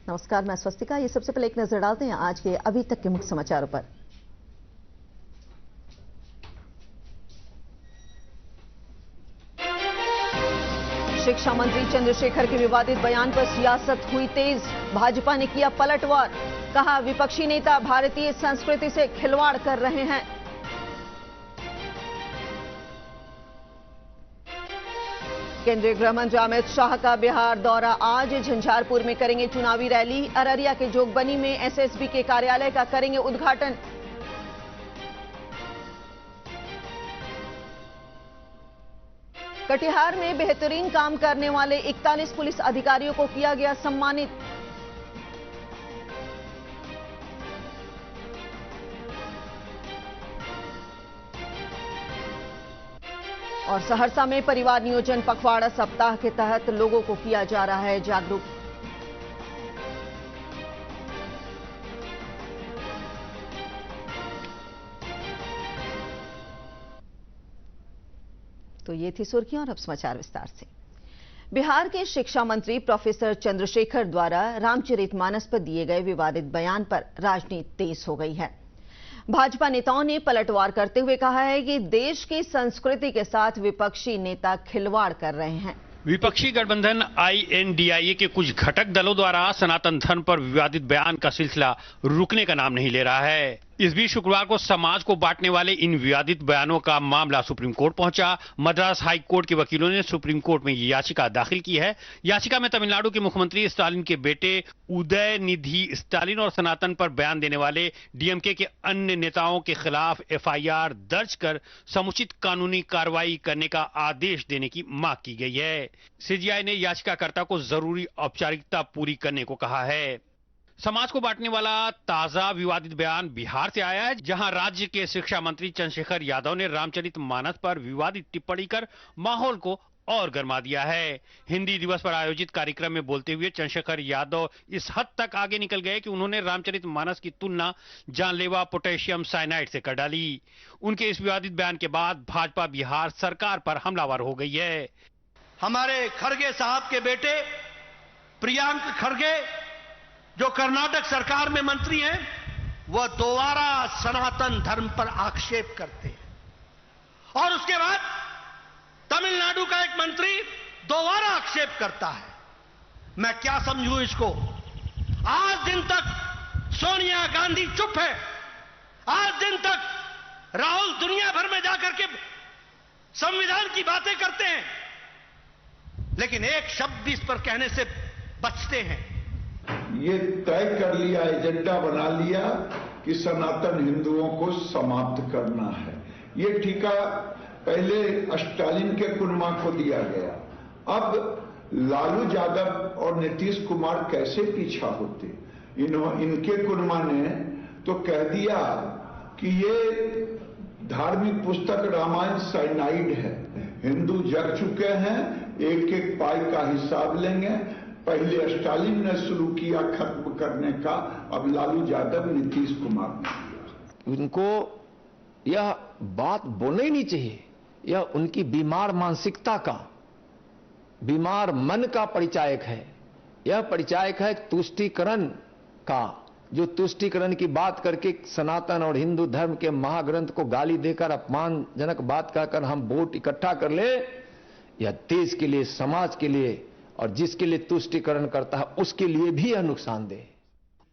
नमस्कार, मैं स्वस्तिका। ये सबसे पहले एक नजर डालते हैं आज के अभी तक के मुख्य समाचारों पर। शिक्षा मंत्री चंद्रशेखर के विवादित बयान पर सियासत हुई तेज। भाजपा ने किया पलटवार, कहा विपक्षी नेता भारतीय संस्कृति से खिलवाड़ कर रहे हैं। केंद्रीय गृह मंत्री अमित शाह का बिहार दौरा आज। झंझारपुर में करेंगे चुनावी रैली। अररिया के जोगबनी में एसएसबी के कार्यालय का करेंगे उद्घाटन। कटिहार में बेहतरीन काम करने वाले 41 पुलिस अधिकारियों को किया गया सम्मानित। और सहरसा में परिवार नियोजन पखवाड़ा सप्ताह के तहत लोगों को किया जा रहा है जागरूक। तो ये थी सुर्खियां और अब समाचार विस्तार से। बिहार के शिक्षा मंत्री प्रोफेसर चंद्रशेखर द्वारा रामचरितमानस पर दिए गए विवादित बयान पर राजनीति तेज हो गई है। भाजपा नेताओं ने पलटवार करते हुए कहा है कि देश की संस्कृति के साथ विपक्षी नेता खिलवाड़ कर रहे हैं। विपक्षी गठबंधन INDIA के कुछ घटक दलों द्वारा सनातन धर्म पर विवादित बयान का सिलसिला रुकने का नाम नहीं ले रहा है। इस बीच शुक्रवार को समाज को बांटने वाले इन विवादित बयानों का मामला सुप्रीम कोर्ट पहुंचा। मद्रास हाई कोर्ट के वकीलों ने सुप्रीम कोर्ट में ये याचिका दाखिल की है। याचिका में तमिलनाडु के मुख्यमंत्री स्टालिन के बेटे उदयनिधि स्टालिन और सनातन पर बयान देने वाले DMK के अन्य नेताओं के खिलाफ FIR दर्ज कर समुचित कानूनी कार्रवाई करने का आदेश देने की मांग की गई है। CJI ने याचिकाकर्ता को जरूरी औपचारिकता पूरी करने को कहा है। समाज को बांटने वाला ताजा विवादित बयान बिहार से आया है, जहां राज्य के शिक्षा मंत्री चंद्रशेखर यादव ने रामचरितमानस पर विवादित टिप्पणी कर माहौल को और गरमा दिया है। हिंदी दिवस पर आयोजित कार्यक्रम में बोलते हुए चंद्रशेखर यादव इस हद तक आगे निकल गए कि उन्होंने रामचरितमानस की तुलना जानलेवा पोटेशियम साइनाइड से कर डाली। उनके इस विवादित बयान के बाद भाजपा बिहार सरकार पर हमलावर हो गई है। हमारे खड़गे साहब के बेटे प्रियांक खड़गे, जो कर्नाटक सरकार में मंत्री हैं, वह दोबारा सनातन धर्म पर आक्षेप करते हैं और उसके बाद तमिलनाडु का एक मंत्री दोबारा आक्षेप करता है। मैं क्या समझूं इसको? आज दिन तक सोनिया गांधी चुप है। आज दिन तक राहुल दुनिया भर में जाकर के संविधान की बातें करते हैं, लेकिन एक शब्द भी इस पर कहने से बचते हैं। ये तय कर लिया, एजेंडा बना लिया कि सनातन हिंदुओं को समाप्त करना है। ये ठीका पहले स्टालिन के कुनमा को दिया गया, अब लालू यादव और नीतीश कुमार कैसे पीछा होते? इनके कुनमा ने तो कह दिया कि ये धार्मिक पुस्तक रामायण साइनाइड है, हिंदू जग चुके हैं, एक एक पाई का हिसाब लेंगे। पहले स्टालिन ने शुरू किया खत्म करने का, अब लालू यादव नीतीश कुमार ने किया। उनको यह बात बोलना ही नहीं चाहिए। यह उनकी बीमार मानसिकता का, बीमार मन का परिचायक है। यह परिचायक है तुष्टीकरण का, जो तुष्टीकरण की बात करके सनातन और हिंदू धर्म के महाग्रंथ को गाली देकर अपमानजनक बात कहकर हम वोट इकट्ठा कर ले। यह देश के लिए, समाज के लिए और जिसके लिए तुष्टीकरण करता है उसके लिए भी यह नुकसानदेह है।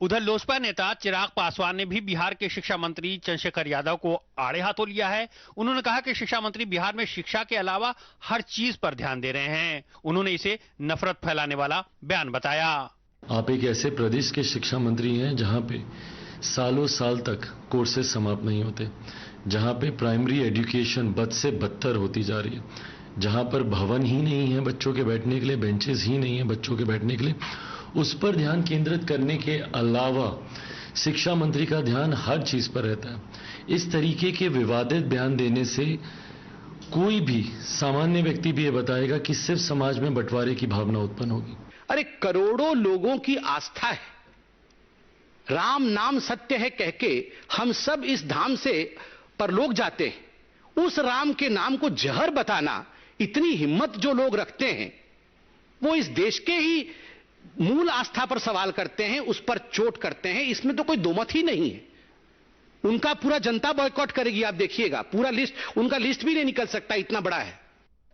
उधर लोजपा नेता चिराग पासवान ने भी बिहार के शिक्षा मंत्री चंद्रशेखर यादव को आड़े हाथों लिया है। उन्होंने कहा कि शिक्षा मंत्री बिहार में शिक्षा के अलावा हर चीज पर ध्यान दे रहे हैं। उन्होंने इसे नफरत फैलाने वाला बयान बताया। आप एक ऐसे प्रदेश के शिक्षा मंत्री हैं जहां पे सालों साल तक कोर्सेज समाप्त नहीं होते, जहां पे प्राइमरी एजुकेशन बद से बदतर होती जा रही है, जहां पर भवन ही नहीं है बच्चों के बैठने के लिए, बेंचेस ही नहीं है बच्चों के बैठने के लिए, उस पर ध्यान केंद्रित करने के अलावा शिक्षा मंत्री का ध्यान हर चीज पर रहता है। इस तरीके के विवादित बयान देने से कोई भी सामान्य व्यक्ति भी ये बताएगा कि सिर्फ समाज में बंटवारे की भावना उत्पन्न होगी। अरे करोड़ों लोगों की आस्था है, राम नाम सत्य है कह के हम सब इस धाम से परलोक जाते हैं। उस राम के नाम को जहर बताना, इतनी हिम्मत जो लोग रखते हैं, वो इस देश के ही मूल आस्था पर सवाल करते हैं, उस पर चोट करते हैं, इसमें तो कोई दो मत ही नहीं है। उनका पूरा जनता बॉयकॉट करेगी, आप देखिएगा, पूरा लिस्ट, उनका लिस्ट भी नहीं निकल सकता, इतना बड़ा है।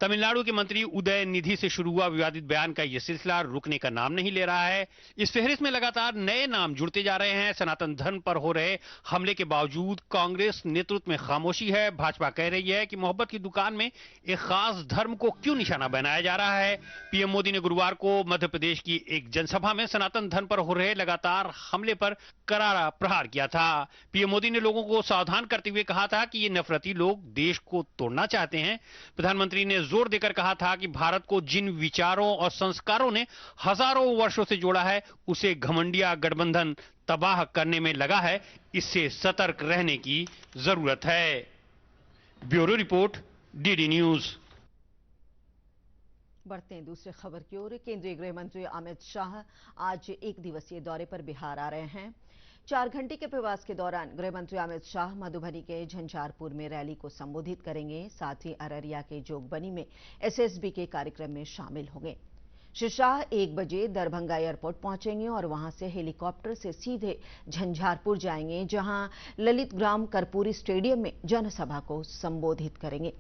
तमिलनाडु के मंत्री उदय निधि से शुरू हुआ विवादित बयान का यह सिलसिला रुकने का नाम नहीं ले रहा है। इस फहरिस्त में लगातार नए नाम जुड़ते जा रहे हैं। सनातन धर्म पर हो रहे हमले के बावजूद कांग्रेस नेतृत्व में खामोशी है। भाजपा कह रही है कि मोहब्बत की दुकान में एक खास धर्म को क्यों निशाना बनाया जा रहा है। पीएम मोदी ने गुरुवार को मध्य प्रदेश की एक जनसभा में सनातन धर्म पर हो रहे लगातार हमले पर करारा प्रहार किया था। पीएम मोदी ने लोगों को सावधान करते हुए कहा था कि ये नफरती लोग देश को तोड़ना चाहते हैं। प्रधानमंत्री ने जोर देकर कहा था कि भारत को जिन विचारों और संस्कारों ने हजारों वर्षों से जोड़ा है, उसे घमंडिया गठबंधन तबाह करने में लगा है। इससे सतर्क रहने की जरूरत है। Bureau report, DD news. बढ़ते हैं दूसरी खबर की ओर। केंद्रीय गृह मंत्री अमित शाह आज एक दिवसीय दौरे पर बिहार आ रहे हैं। 4 घंटे के प्रवास के दौरान गृह मंत्री अमित शाह मधुबनी के झंझारपुर में रैली को संबोधित करेंगे। साथ ही अररिया के जोगबनी में एसएसबी के कार्यक्रम में शामिल होंगे। श्री शाह 1 बजे दरभंगा एयरपोर्ट पहुंचेंगे और वहां से हेलीकॉप्टर से सीधे झंझारपुर जाएंगे, जहां ललित ग्राम कर्पूरी स्टेडियम में जनसभा को संबोधित करेंगे।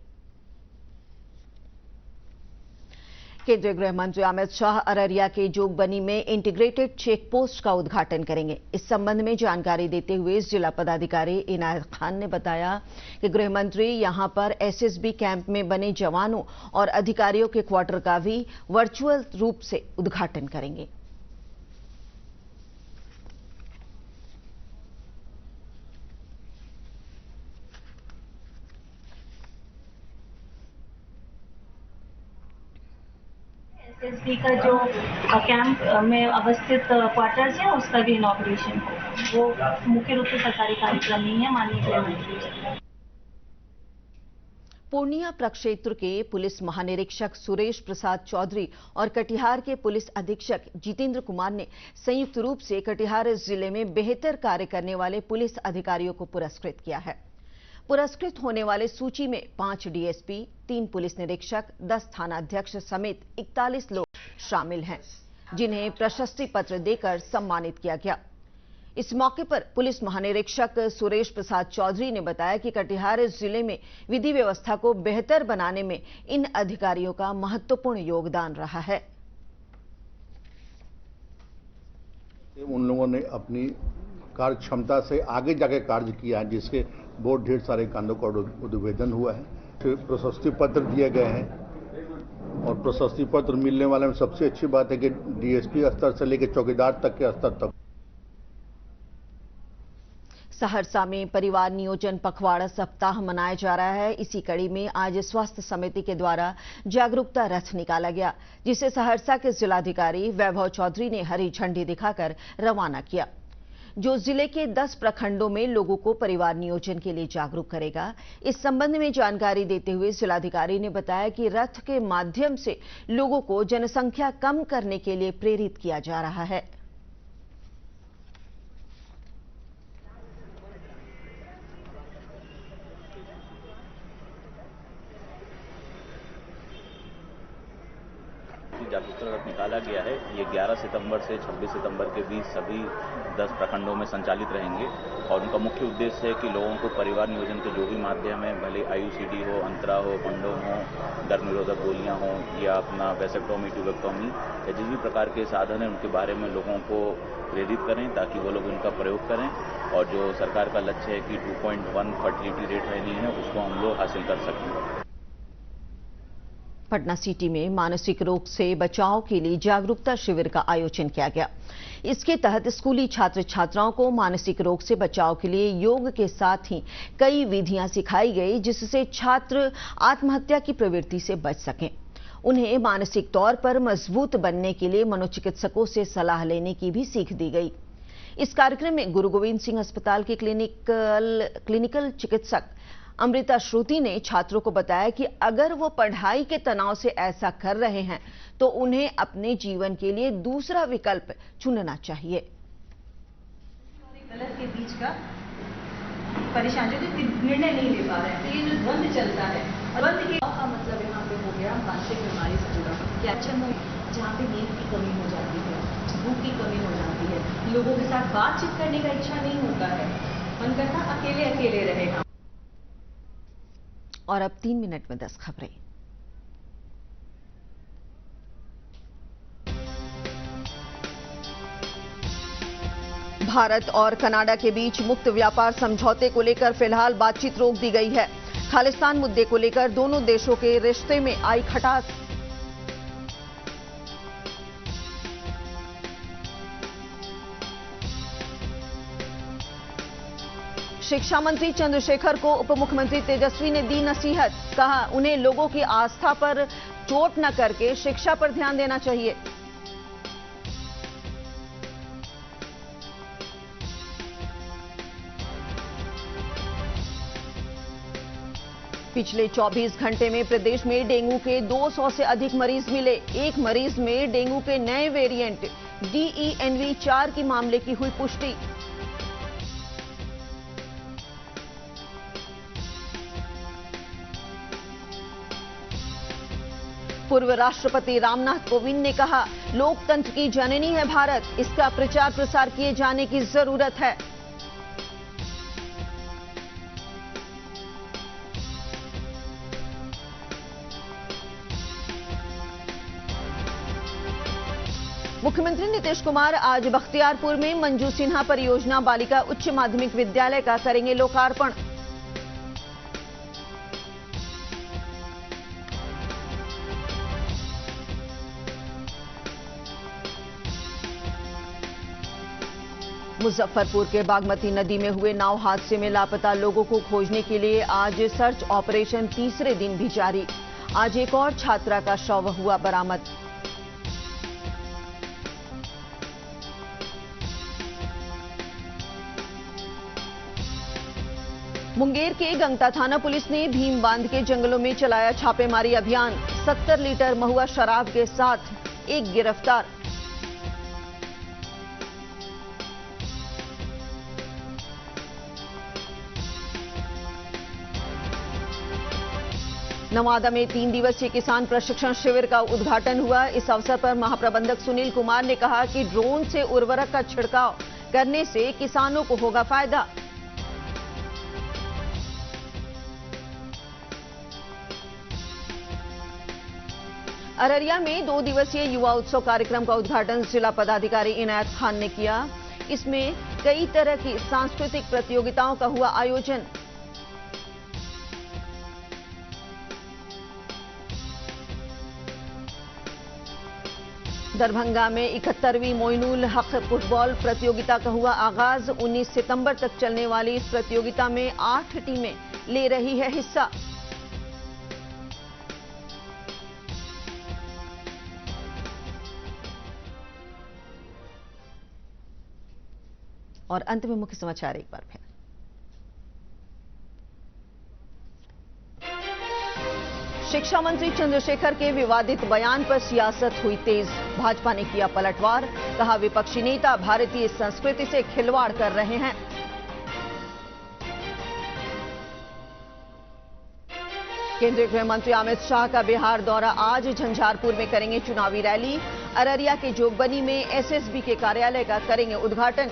केंद्रीय गृह मंत्री अमित शाह अररिया के जोगबनी में इंटीग्रेटेड चेक पोस्ट का उद्घाटन करेंगे। इस संबंध में जानकारी देते हुए जिला पदाधिकारी इनायत खान ने बताया कि गृह मंत्री यहां पर एसएसबी कैंप में बने जवानों और अधिकारियों के क्वार्टर का भी वर्चुअल रूप से उद्घाटन करेंगे। एसएसबी का जो कैंप में अवस्थित क्वार्टर्स है, उसका भी इनॉग्रेशन हो। वो मुख्य रूप से सरकारी कार्यक्रम नहीं है, माननीय गृहमंत्री। पूर्णिया प्रक्षेत्र के पुलिस महानिरीक्षक सुरेश प्रसाद चौधरी और कटिहार के पुलिस अधीक्षक जितेंद्र कुमार ने संयुक्त रूप से कटिहार जिले में बेहतर कार्य करने वाले पुलिस अधिकारियों को पुरस्कृत किया है। पुरस्कृत होने वाले सूची में 5 डीएसपी, 3 पुलिस निरीक्षक, 10 थानाध्यक्ष समेत 41 लोग शामिल हैं, जिन्हें प्रशस्ति पत्र देकर सम्मानित किया गया। इस मौके पर पुलिस महानिरीक्षक सुरेश प्रसाद चौधरी ने बताया कि कटिहार जिले में विधि व्यवस्था को बेहतर बनाने में इन अधिकारियों का महत्वपूर्ण योगदान रहा है। उन लोगों ने अपनी कार्य क्षमता से आगे जाके कार्य किया है, जिसके बहुत ढेर सारे कांडों का उद्भेदन हुआ है। फिर प्रशस्ति पत्र दिए गए हैं और प्रशस्ति पत्र मिलने वाले में सबसे अच्छी बात है कि डीएसपी स्तर से लेकर चौकीदार तक के स्तर तक। सहरसा में परिवार नियोजन पखवाड़ा सप्ताह मनाया जा रहा है। इसी कड़ी में आज स्वास्थ्य समिति के द्वारा जागरूकता रथ निकाला गया, जिसे सहरसा के जिलाधिकारी वैभव चौधरी ने हरी झंडी दिखाकर रवाना किया, जो जिले के 10 प्रखंडों में लोगों को परिवार नियोजन के लिए जागरूक करेगा। इस संबंध में जानकारी देते हुए जिलाधिकारी ने बताया कि रथ के माध्यम से लोगों को जनसंख्या कम करने के लिए प्रेरित किया जा रहा है। जागरूकता रथ निकाला गया है। ये 11 सितंबर से 26 सितंबर के बीच सभी 10 प्रखंडों में संचालित रहेंगे और उनका मुख्य उद्देश्य है कि लोगों को परिवार नियोजन के जो भी माध्यम है, भले आईयूसीडी हो, अंतरा हो, कंडोम हो, गर्भ निरोधक गोलियां हो या अपना वेसेक्टोमी, ट्यूबेक्टोमी या जिस भी प्रकार के साधन है, उनके बारे में लोगों को प्रेरित करें ताकि वो लोग इनका प्रयोग करें। और जो सरकार का लक्ष्य है कि 2.1 फर्टिलिटी रेट रहनी है, उसको हम लोग हासिल कर सकें। पटना सिटी में मानसिक रोग से बचाव के लिए जागरूकता शिविर का आयोजन किया गया। इसके तहत स्कूली छात्र छात्राओं को मानसिक रोग से बचाव के लिए योग के साथ ही कई विधियां सिखाई गई, जिससे छात्र आत्महत्या की प्रवृत्ति से बच सकें। उन्हें मानसिक तौर पर मजबूत बनने के लिए मनोचिकित्सकों से सलाह लेने की भी सीख दी गई। इस कार्यक्रम में गुरु गोविंद सिंह अस्पताल के क्लिनिकल चिकित्सक अमृता श्रुति ने छात्रों को बताया कि अगर वो पढ़ाई के तनाव से ऐसा कर रहे हैं तो उन्हें अपने जीवन के लिए दूसरा विकल्प चुनना चाहिए। गलत के बीच का परेशानी, जो निर्णय नहीं ले पा रहे हैं, तो ये जो द्वंद चलता है, द्वंद का मतलब यहाँ पे हो गया मानसिक बीमारी से जुड़ा, जहाँ पे नींद की कमी हो जाती है, लोगों के साथ बातचीत करने का इच्छा नहीं होता है, मन करता अकेले अकेले रहे हम। और अब 3 मिनट में 10 खबरें। भारत और कनाडा के बीच मुक्त व्यापार समझौते को लेकर फिलहाल बातचीत रोक दी गई है। खालिस्तान मुद्दे को लेकर दोनों देशों के रिश्ते में आई खटास। शिक्षा मंत्री चंद्रशेखर को उप मुख्यमंत्री तेजस्वी ने दी नसीहत। कहा, उन्हें लोगों की आस्था पर चोट न करके शिक्षा पर ध्यान देना चाहिए। पिछले 24 घंटे में प्रदेश में डेंगू के 200 से अधिक मरीज मिले। एक मरीज में डेंगू के नए वेरिएंट DENV4 की मामले की हुई पुष्टि। पूर्व राष्ट्रपति रामनाथ कोविंद ने कहा, लोकतंत्र की जननी है भारत, इसका प्रचार प्रसार किए जाने की जरूरत है। मुख्यमंत्री नीतीश कुमार आज बख्तियारपुर में मंजू सिन्हा परियोजना बालिका उच्च माध्यमिक विद्यालय का करेंगे लोकार्पण। मुजफ्फरपुर के बागमती नदी में हुए नाव हादसे में लापता लोगों को खोजने के लिए आज सर्च ऑपरेशन तीसरे दिन भी जारी। आज एक और छात्रा का शव हुआ बरामद। मुंगेर के गंगता थाना पुलिस ने भीम बांध के जंगलों में चलाया छापेमारी अभियान। 70 लीटर महुआ शराब के साथ एक गिरफ्तार। नवादा में 3 दिवसीय किसान प्रशिक्षण शिविर का उद्घाटन हुआ। इस अवसर पर महाप्रबंधक सुनील कुमार ने कहा कि ड्रोन से उर्वरक का छिड़काव करने से किसानों को होगा फायदा। अररिया में 2 दिवसीय युवा उत्सव कार्यक्रम का उद्घाटन जिला पदाधिकारी इनायत खान ने किया। इसमें कई तरह की सांस्कृतिक प्रतियोगिताओं का हुआ आयोजन। दरभंगा में 71वीं मोइनुल हक फुटबॉल प्रतियोगिता का हुआ आगाज। 19 सितंबर तक चलने वाली इस प्रतियोगिता में 8 टीमें ले रही है हिस्सा। और अंत में मुख्य समाचार एक बार फिर। शिक्षा मंत्री चंद्रशेखर के विवादित बयान पर सियासत हुई तेज। भाजपा ने किया पलटवार। कहा, विपक्षी नेता भारतीय संस्कृति से खिलवाड़ कर रहे हैं। केंद्रीय गृह मंत्री अमित शाह का बिहार दौरा। आज झंझारपुर में करेंगे चुनावी रैली। अररिया के जोगबनी में एसएसबी के कार्यालय का करेंगे उद्घाटन।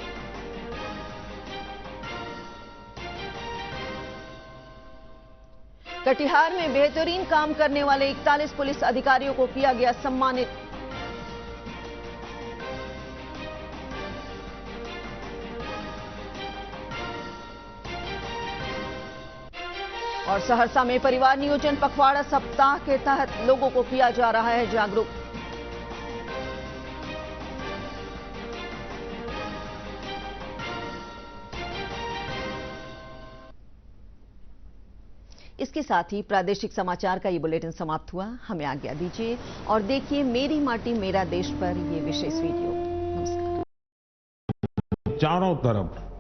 कटिहार में बेहतरीन काम करने वाले 41 पुलिस अधिकारियों को किया गया सम्मानित। और सहरसा में परिवार नियोजन पखवाड़ा सप्ताह के तहत लोगों को किया जा रहा है जागरूक। इसके साथ ही प्रादेशिक समाचार का ये बुलेटिन समाप्त हुआ। हमें आज्ञा दीजिए और देखिए मेरी माटी मेरा देश पर ये विशेष वीडियो। नमस्कार। चारों तरफ